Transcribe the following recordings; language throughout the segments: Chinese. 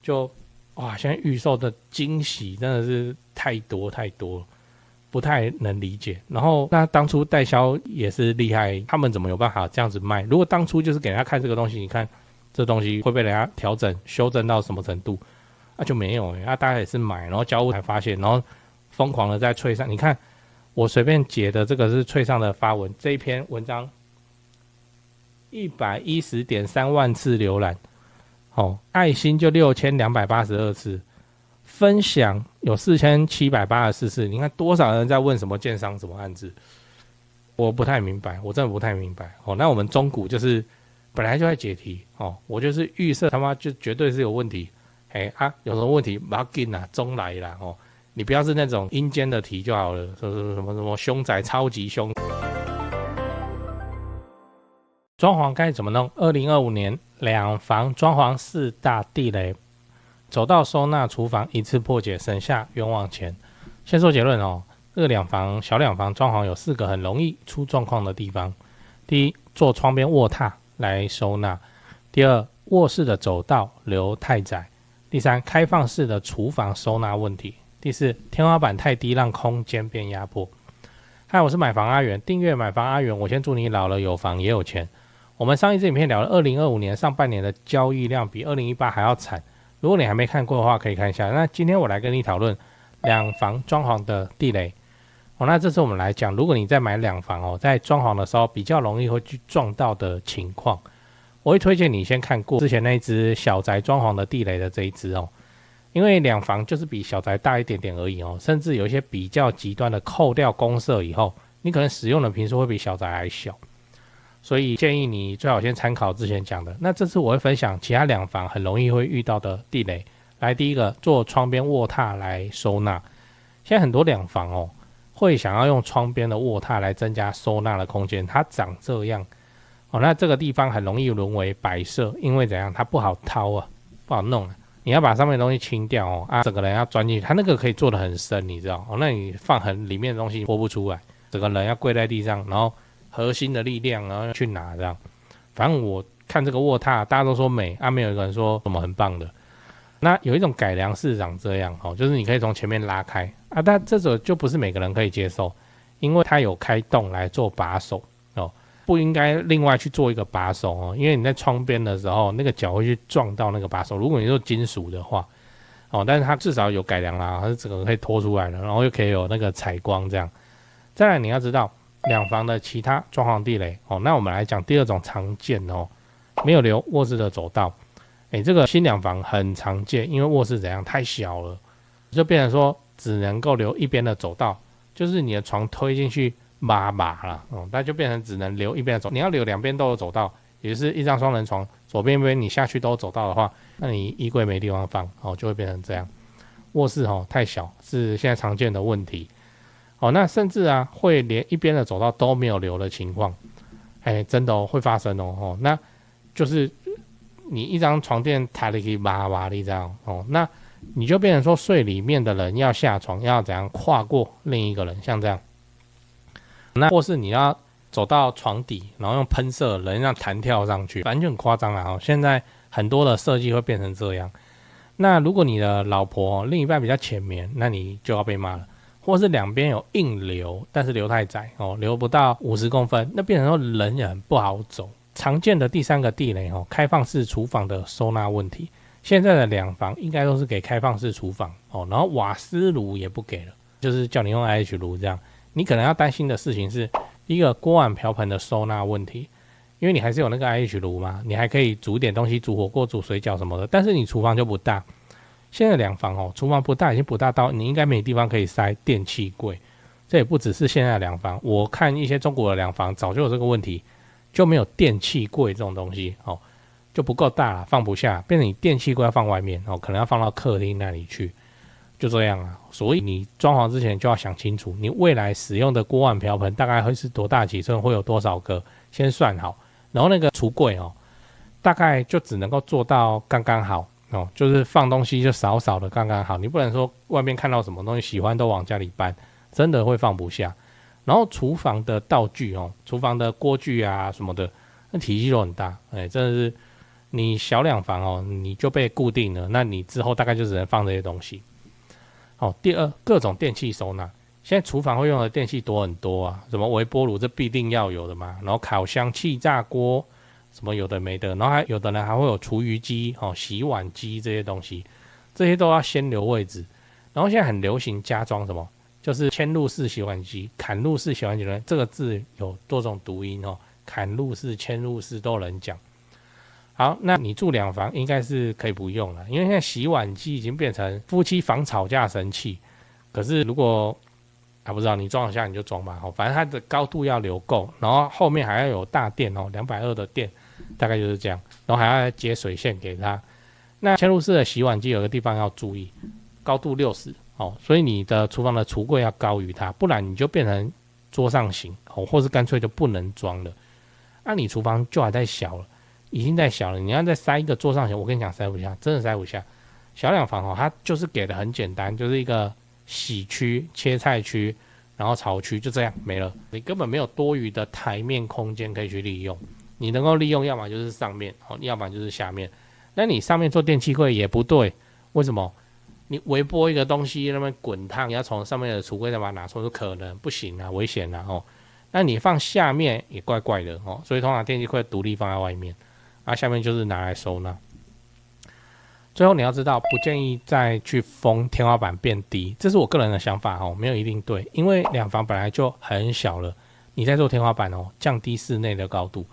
就哇，现在预售的惊喜真的是太多太多了，不太能理解。然后那当初代销也是厉害，他们怎么有办法这样子卖？如果当初就是给人家看这个东西，你看这东西会被人家调整修正到什么程度？就没有大家也是买，然后交屋才发现，然后疯狂的在脆上。你看我随便截的这个是脆上的发文，这一篇文章110.3万次浏览，爱心就6282次，分享有4784次。你看多少人在问什么建商什么案子？我不太明白，我真的不太明白。那我们中古就是本来就在解题我就是预设他妈就绝对是有问题。有什么问题不要紧啦，中来啦你不要是那种阴间的题就好了，什么凶宅超级凶。装潢该怎么弄？2025年两房装潢4大地雷，走到收纳厨房一次破解，省下冤枉钱。先说结论这个小两房装潢有4个很容易出状况的地方。第一，做窗边卧榻来收纳；第二，卧室的走道留太窄；第三，开放式的厨房收纳问题；第四，天花板太低让空间变压迫。嗨，我是买房阿元，订阅买房阿元，我先祝你老了有房也有钱。我们上一支影片聊了2025年上半年的交易量比2018还要惨，如果你还没看过的话可以看一下。那今天我来跟你讨论两房装潢的地雷。那这次我们来讲，如果你在买两房在装潢的时候比较容易会去撞到的情况，我会推荐你先看过之前那一支小宅装潢的地雷的这一支因为两房就是比小宅大一点点而已甚至有一些比较极端的扣掉公设以后，你可能使用的坪数会比小宅还小，所以建议你最好先参考之前讲的。那这次我会分享其他两房很容易会遇到的地雷。来，第一个，做窗边卧榻来收纳。现在很多两房会想要用窗边的卧榻来增加收纳的空间，它长这样那这个地方很容易沦为摆设，因为怎样？它不好掏不好弄你要把上面的东西清掉整个人要钻进去，它那个可以做得很深，你知道那你放很里面的东西拨不出来，整个人要跪在地上，然后核心的力量然后去拿这样。反正我看这个卧榻大家都说美没有一个人说什么很棒的。那有一种改良是长这样就是你可以从前面拉开但这种就不是每个人可以接受，因为它有开洞来做把手不应该另外去做一个把手因为你在窗边的时候那个脚会去撞到那个把手，如果你做金属的话但是它至少有改良啦，它是整个可以拖出来的，然后又可以有那个采光这样。再来你要知道两房的其他装潢地雷那我们来讲第二种常见没有留卧室的走道。这个新两房很常见，因为卧室怎样太小了，就变成说只能够留一边的走道，就是你的床推进去麻了那就变成只能留一边的走道。你要留两边都有走道，也就是一张双人床，左边一边你下去都有走道的话，那你衣柜没地方放就会变成这样。卧室太小是现在常见的问题那甚至会连一边的走道都没有留的情况，真的会发生那就是你一张床垫抬得可以麻的这样那你就变成说睡里面的人要下床要怎样跨过另一个人，像这样。那或是你要走到床底，然后用喷射人让弹跳上去，反正就很夸张现在很多的设计会变成这样。那如果你的老婆另一半比较浅眠，那你就要被骂了。或是两边有硬留，但是留太窄留不到50公分，那变成说人也很不好走。常见的第三个地雷开放式厨房的收纳问题。现在的两房应该都是给开放式厨房然后瓦斯炉也不给了，就是叫你用 IH 炉这样。你可能要担心的事情是，第一个锅碗瓢盆的收纳问题，因为你还是有那个 IH 炉嘛，你还可以煮一点东西，煮火锅、煮水饺什么的，但是你厨房就不大。现在两房厨房不大，已经不大到你应该没地方可以塞电器柜。这也不只是现在的两房，我看一些中国的两房早就有这个问题，就没有电器柜这种东西就不够大了，放不下，变成你电器柜要放外面可能要放到客厅那里去，就这样所以你装潢之前就要想清楚，你未来使用的锅碗瓢盆大概会是多大尺寸，会有多少个，先算好。然后那个橱柜大概就只能够做到刚刚好就是放东西就少少的刚刚好，你不能说外面看到什么东西喜欢都往家里搬，真的会放不下。然后厨房的道具厨房的锅具什么的，那体积都很大真的是你小两房哦，你就被固定了，那你之后大概就只能放这些东西。好，第二，各种电器收纳。现在厨房会用的电器多很多啊，什么微波炉这必定要有的嘛，然后烤箱、气炸锅，什么有的没的，然后还有的人还会有厨余机、洗碗机这些东西，这些都要先留位置。然后现在很流行加装什么，就是嵌入式洗碗机、砍入式洗碗机，这个字有多种读音哦，砍入式、嵌入式都有人讲。好，那你住两房应该是可以不用了，因为现在洗碗机已经变成夫妻防吵架神器。可是如果不知道你装得下你就装吧，反正它的高度要留够，然后后面还要有大电220的电，大概就是这样，然后还要接水线给它。那嵌入式的洗碗机有个地方要注意，高度60所以你的厨房的橱柜要高于它，不然你就变成桌上型或是干脆就不能装了。你厨房就还太小了，已经太小了，你要再塞一个桌上型，我跟你讲塞不下，真的塞不下。小两房它就是给的很简单，就是一个洗区、切菜区，然后炒区，就这样没了。你根本没有多余的台面空间可以去利用。你能够利用，要么就是上面，要么就是下面。那你上面做电器柜也不对，为什么？你微波一个东西那边滚烫，要从上面的橱柜再把它拿出，可能不行啊，危险啊那你放下面也怪怪的所以通常电器柜独立放在外面，下面就是拿来收纳。最后你要知道，不建议再去封天花板变低，这是我个人的想法没有一定对，因为两房本来就很小了，你在做天花板降低室内的高度，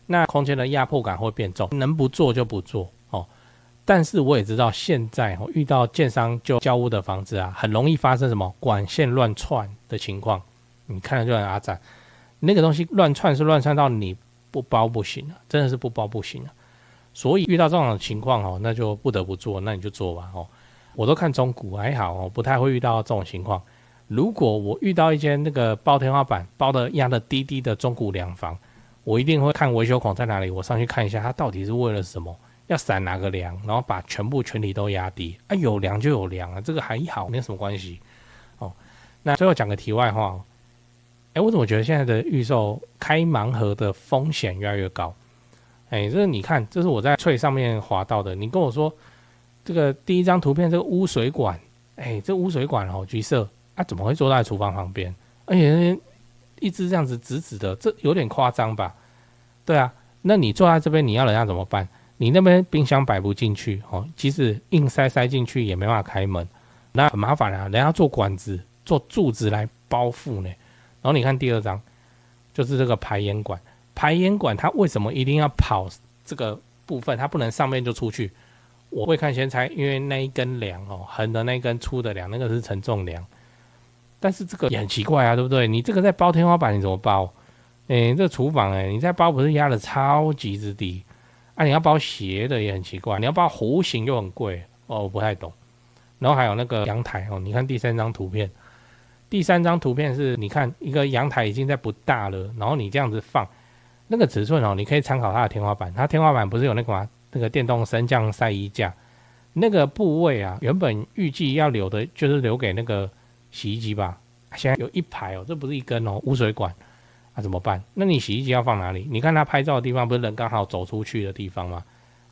那空间的压迫感会变重，能不做就不做但是我也知道现在遇到建商就交屋的房子很容易发生什么管线乱窜的情况，你看了就很阿展，那个东西乱窜是乱窜到你不包不行了，真的是不包不行了。所以遇到这种情况那就不得不做，那你就做吧我都看中古还好不太会遇到这种情况。如果我遇到一间那个包天花板包的压的低低的中古两房，我一定会看维修孔在哪里，我上去看一下它到底是为了什么，要闪哪个梁，然后把全体都压低有梁就有梁这个还好，没什么关系那最后讲个题外话我怎么觉得现在的预售开盲盒的风险越来越高？这是你看，这是我在脆上面滑到的。你跟我说这个第一张图片，这个污水管，这污水管橘色怎么会坐在厨房旁边？而且一直这样子直直的，这有点夸张吧？对啊，那你坐在这边，你要人家怎么办？你那边冰箱摆不进去即使硬塞进去也没办法开门，那很麻烦人家做管子、做柱子来包覆呢。然后你看第二张，就是这个排烟管。排烟管它为什么一定要跑这个部分？它不能上面就出去？我会看先猜，因为那一根梁横的那一根粗的梁，那个是承重梁。但是这个也很奇怪对不对？你这个在包天花板你怎么包？这个厨房你在包不是压的超级之低你要包斜的也很奇怪，你要包弧形又很贵我不太懂。然后还有那个阳台你看第三张图片。第三张图片是你看一个阳台已经在不大了，然后你这样子放那个尺寸你可以参考它的天花板，它天花板不是有那个吗？那个电动升降晒衣架，那个部位原本预计要留的就是留给那个洗衣机吧，现在有一排这不是一根污水管怎么办？那你洗衣机要放哪里？你看它拍照的地方不是人刚好走出去的地方吗？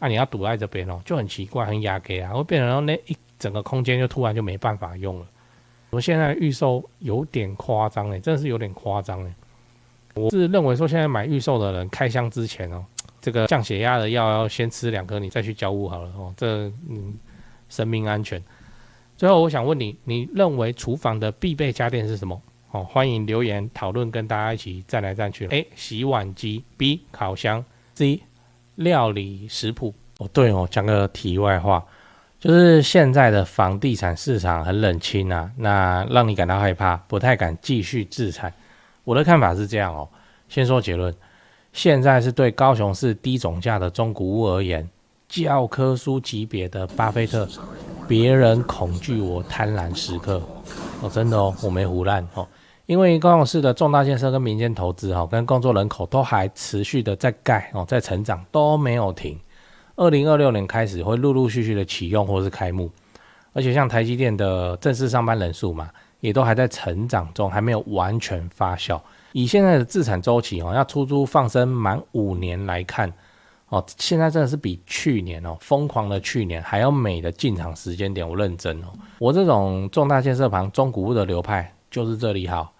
你要堵在这边就很奇怪，很压给会变成那一整个空间就突然就没办法用了。我现在预售有点夸张真的是有点夸张我是认为说现在买预售的人开箱之前这个降血压的药要先吃2颗，你再去交屋好了这生命安全。最后我想问你，你认为厨房的必备家电是什么欢迎留言讨论，跟大家一起站来站去。A. 洗碗机 B. 烤箱 C. 料理食谱对讲个题外话，就是现在的房地产市场很冷清那让你感到害怕，不太敢继续置产。我的看法是这样先说结论，现在是对高雄市低总价的中古屋而言，教科书级别的巴菲特，别人恐惧我贪婪时刻真的我没胡乱因为高雄市的重大建设跟民间投资跟工作人口都还持续的在盖在成长，都没有停。2026年开始会陆陆续续的启用或是开幕，而且像台积电的正式上班人数嘛，也都还在成长中，还没有完全发酵。以现在的自产周期要出租放生满5年来看，现在真的是比去年疯狂的去年还要美的进场时间点，我认真我这种重大建设盘中古屋的流派就是这里好，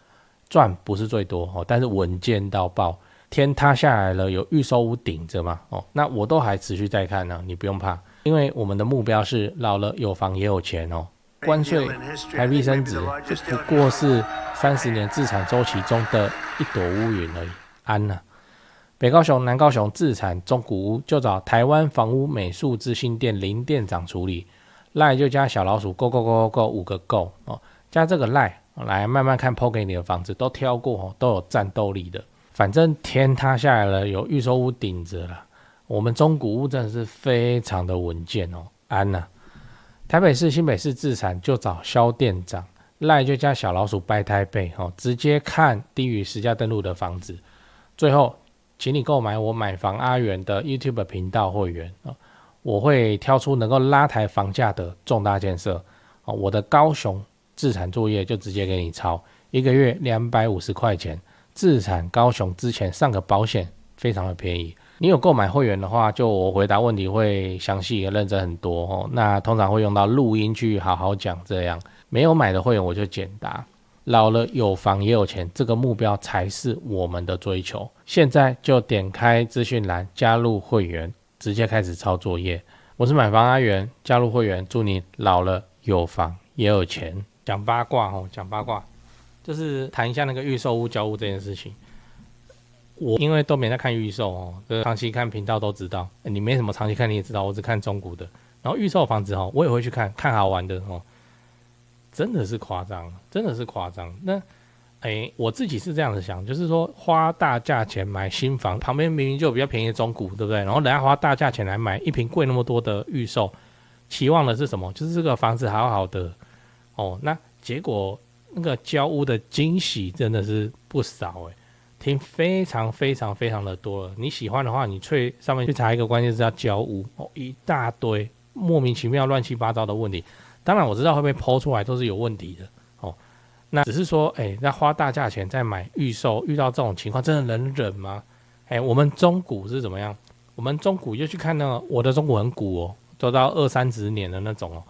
赚不是最多但是稳健到爆，天塌下来了有预售屋顶着嘛那我都还持续在看呢，你不用怕，因为我们的目标是老了有房也有钱关税台币升值就不过是30年自产周期中的一朵乌云而已，安啊。北高雄、南高雄自产中古屋就找台湾房屋美术资讯店林店长处理，赖就加小老鼠 go go go go 5个 go 加这个赖来慢慢看 PO 给你的房子都挑过都有战斗力的，反正天塌下来了有预售屋顶着了，我们中古屋真的是非常的稳健安啊。台北市、新北市自产就找肖店长，赖就加小老鼠掰台北直接看低于实价登录的房子。最后请你购买我买房阿元的 YouTube 频道会员我会挑出能够拉抬房价的重大建设我的高雄自产作业就直接给你抄，1个月250块钱，自产高雄之前上个保险非常的便宜。你有购买会员的话，就我回答问题会详细也认真很多那通常会用到录音去好好讲，这样没有买的会员我就简答。老了有房也有钱，这个目标才是我们的追求。现在就点开资讯栏加入会员，直接开始抄作业。我是买房阿元，加入会员，祝你老了有房也有钱。讲八卦讲八卦，就是谈一下那个预售屋交屋这件事情。我因为都没在看预售长期看频道都知道你没什么长期看你也知道，我只看中古的，然后预售房子我也会去看好玩的真的是夸张，真的是夸张。那我自己是这样子想，就是说花大价钱买新房，旁边明明就有比较便宜的中古，对不对？然后人家花大价钱来买一坪贵那么多的预售，期望的是什么？就是这个房子好好的那结果那个交屋的惊喜真的是不少听非常非常非常的多了。你喜欢的话，你去上面去查一个关键字叫交屋一大堆莫名其妙乱七八糟的问题。当然我知道会被抛出来都是有问题的那只是说那花大价钱再买预售，遇到这种情况真的能忍吗？我们中古是怎么样？我们中古就去看那个，我的中古很古都到20-30年的那种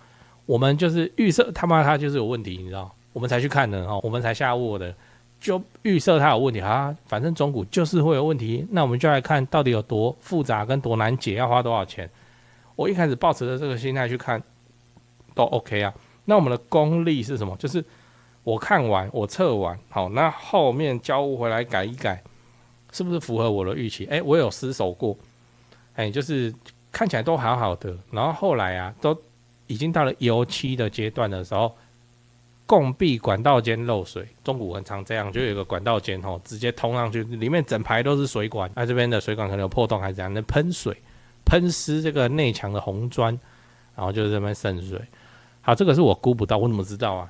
我们就是预设他妈它就是有问题，你知道，我们才去看的我们才下卧的，就预设它有问题反正中古就是会有问题，那我们就来看到底有多复杂跟多难解，要花多少钱。我一开始抱持着这个心态去看都 OK 啊。那我们的功力是什么？就是我看完我测完那后面交屋回来改一改，是不是符合我的预期？我有失手过就是看起来都好好的，然后后来都已经到了油漆的阶段的时候，共壁管道间漏水，中古很常这样，就有一个管道间直接通上去，里面整排都是水管，这边的水管可能有破洞还是怎样，能喷水喷湿这个内墙的红砖，然后就是这边渗水。好，这个是我估不到，我怎么知道啊？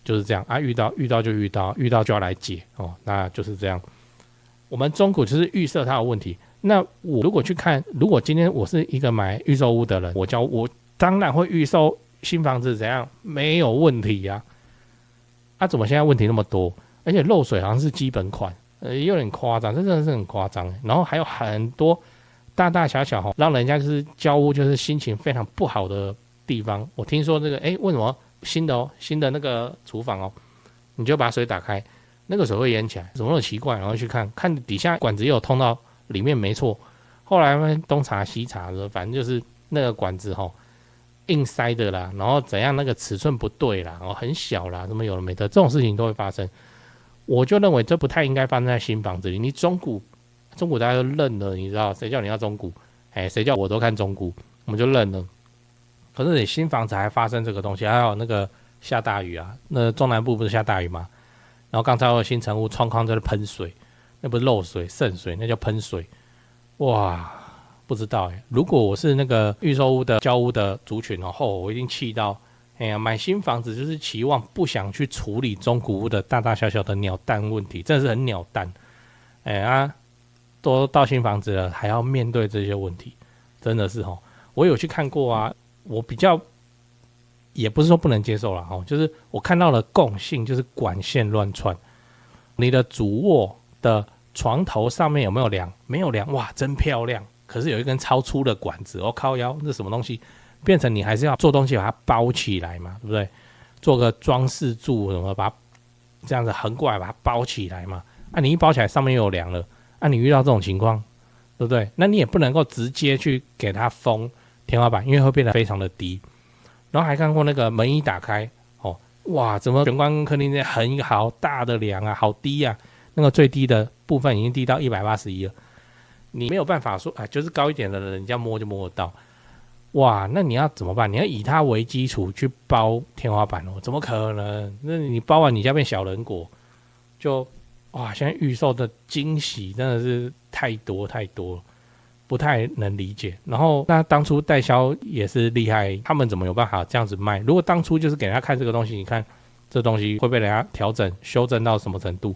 就是这样遇到就遇到就要来解那就是这样。我们中古就是预设它的问题。那我如果去看，如果今天我是一个买预售屋的人，我当然会预售新房子怎样没有问题怎么现在问题那么多？而且漏水好像是基本款，有点夸张，这真的是很夸张。然后还有很多大大小小让人家就是交屋就是心情非常不好的地方。我听说这个为什么新的那个厨房你就把水打开，那个水会淹起来，怎么那么奇怪？然后去看底下管子也有通到里面，没错。后来东查西查的，反正就是那个管子硬塞的啦，然后怎样那个尺寸不对啦，很小啦，什么有的没的，这种事情都会发生。我就认为这不太应该发生在新房子里。你中古大家都认了，你知道谁叫你要中古？谁叫我都看中古，我们就认了。可是你新房子还发生这个东西，还有那个下大雨那中南部不是下大雨吗？然后刚才有新成屋窗框在那喷水，那不是漏水渗水，那叫喷水。哇，不知道如果我是那个预售屋的交屋的族群我一定气到买新房子就是期望不想去处理中古屋的大大小小的鸟蛋问题，真的是很鸟蛋都到新房子了还要面对这些问题，真的是我有去看过我比较也不是说不能接受啦就是我看到了共性，就是管线乱窜。你的主卧的床头上面有没有梁？没有梁，哇真漂亮，可是有一根超粗的管子，靠腰，这什么东西？变成你还是要做东西把它包起来嘛，对不对？做个装饰柱什么，把它这样子横过来把它包起来嘛。你一包起来上面又有梁了，你遇到这种情况，对不对？那你也不能够直接去给它封天花板，因为会变得非常的低。然后还看过那个门一打开，哇，怎么玄关跟客厅间横一个好大的梁啊，好低啊，那个最低的部分已经低到181了。你没有办法说就是高一点的人家摸就摸得到。哇，那你要怎么办？你要以它为基础去包天花板怎么可能？那你包完你家变小人国，就哇，现在预售的惊喜真的是太多太多了，不太能理解。然后那当初代销也是厉害，他们怎么有办法这样子卖？如果当初就是给人家看这个东西，你看这东西会被人家调整修正到什么程度？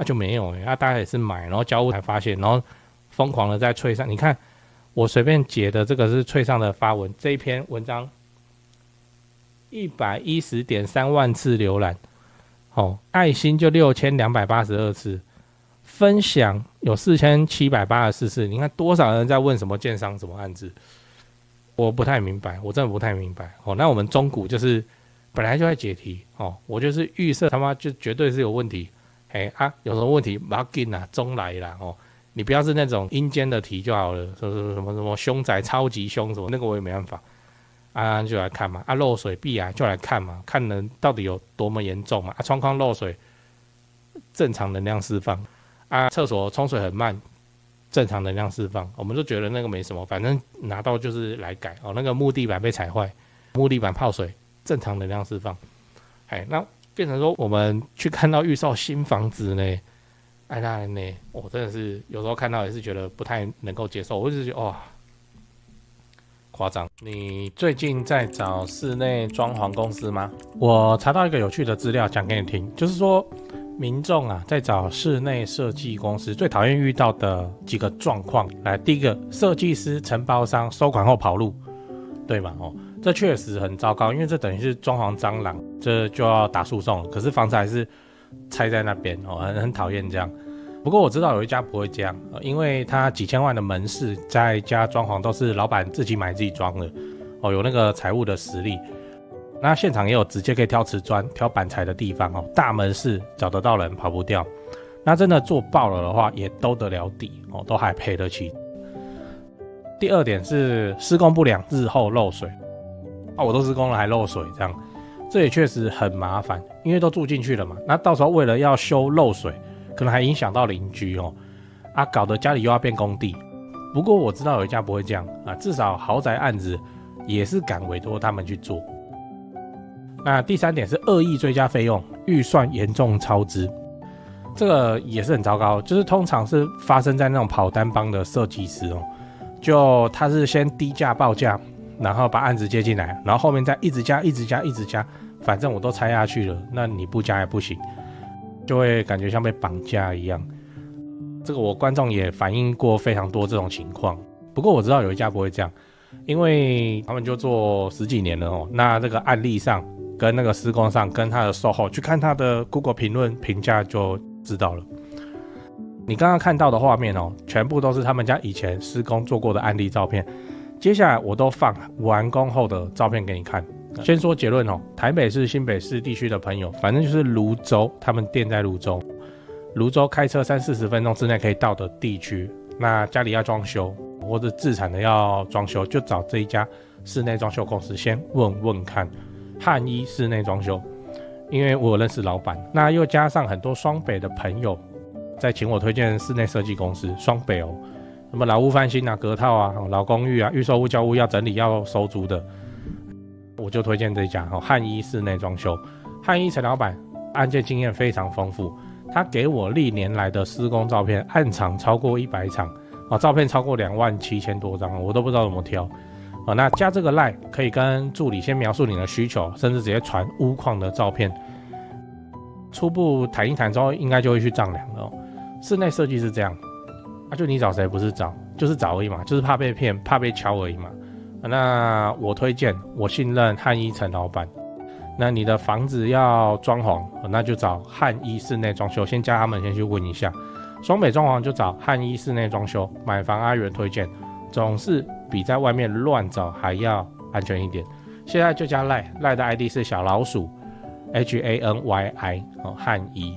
就没有大家也是买，然后交屋才发现，然后疯狂的在脆上，你看。我随便截的这个是脆上的发文，这一篇文章110.3万次浏览，爱心就6282次，分享有4784次，你看多少人在问什么建商什么案子？我不太明白，我真的不太明白。那我们中古就是本来就在解题，我就是预设他妈就绝对是有问题，有什么问题不要紧啦，中来啦，你不要是那种阴间的题就好了，什么凶宅超级凶什么，那个我也没办法就来看嘛，漏水壁就来看嘛，看人到底有多么严重嘛，窗框漏水正常能量释放厕所冲水很慢正常能量释放，我们就觉得那个没什么，反正拿到就是来改那个木地板被踩坏，木地板泡水正常能量释放，那变成说我们去看到预售新房子呢。那呢，我真的是有时候看到也是觉得不太能够接受，我就是觉得夸张。你最近在找室内装潢公司吗？我查到一个有趣的资料讲给你听，就是说民众在找室内设计公司最讨厌遇到的几个状况。来，第一个，设计师承包商收款后跑路，对吗？这确实很糟糕，因为这等于是装潢蟑螂，这就要打诉讼了。可是房子还是拆在那边很讨厌这样。不过我知道有一家不会这样，因为他几千万的门市在家装潢都是老板自己买自己装的有那个财务的实力。那现场也有直接可以挑瓷砖、挑板材的地方大门市找得到人，跑不掉。那真的做爆了的话，也兜得了底都还赔得起。第二点是施工不良，日后漏水我都施工了还漏水，这样这也确实很麻烦，因为都住进去了嘛。那到时候为了要修漏水，可能还影响到邻居搞得家里又要变工地。不过我知道有一家不会这样至少豪宅案子也是敢委托他们去做。那第三点是恶意追加费用，预算严重超支，这个也是很糟糕，就是通常是发生在那种跑单帮的设计师就他是先低价报价，然后把案子接进来，然后后面再一直加，反正我都拆下去了，那你不加也不行，就会感觉像被绑架一样。这个我观众也反映过非常多这种情况。不过我知道有一家不会这样，因为他们就做10几年了那这个案例上跟那个施工上跟他的售后去看他的 Google 评论评价就知道了。你刚刚看到的画面全部都是他们家以前施工做过的案例照片，接下来我都放完工后的照片给你看。先说结论台北市、新北市地区的朋友，反正就是泸州，他们店在泸州，泸州开车30-40分钟之内可以到的地区，那家里要装修或者自产的要装修，就找这一家室内装修公司先问问看。汉一室内装修，因为我有认识老板，那又加上很多双北的朋友在请我推荐室内设计公司，双北什么老屋翻新隔套老公寓预售屋交屋要整理要收租的，我就推荐这家汉一室内装修。汉一陈老板案件经验非常丰富，他给我历年来的施工照片，案场超过100场照片超过27000多张，我都不知道怎么挑那加这个 LINE 可以跟助理先描述你的需求，甚至直接传屋况的照片，初步谈一谈之后应该就会去丈量了室内设计是这样就你找谁不是找，就是找而已嘛，就是怕被骗怕被敲而已嘛那我推荐我信任汉一陈老板。那你的房子要装潢那就找汉一室内装修，先加他们先去问一下。双北装潢就找汉一室内装修，买房阿元推荐，总是比在外面乱找还要安全一点。现在就加赖的 ID 是小老鼠HANYI汉仪。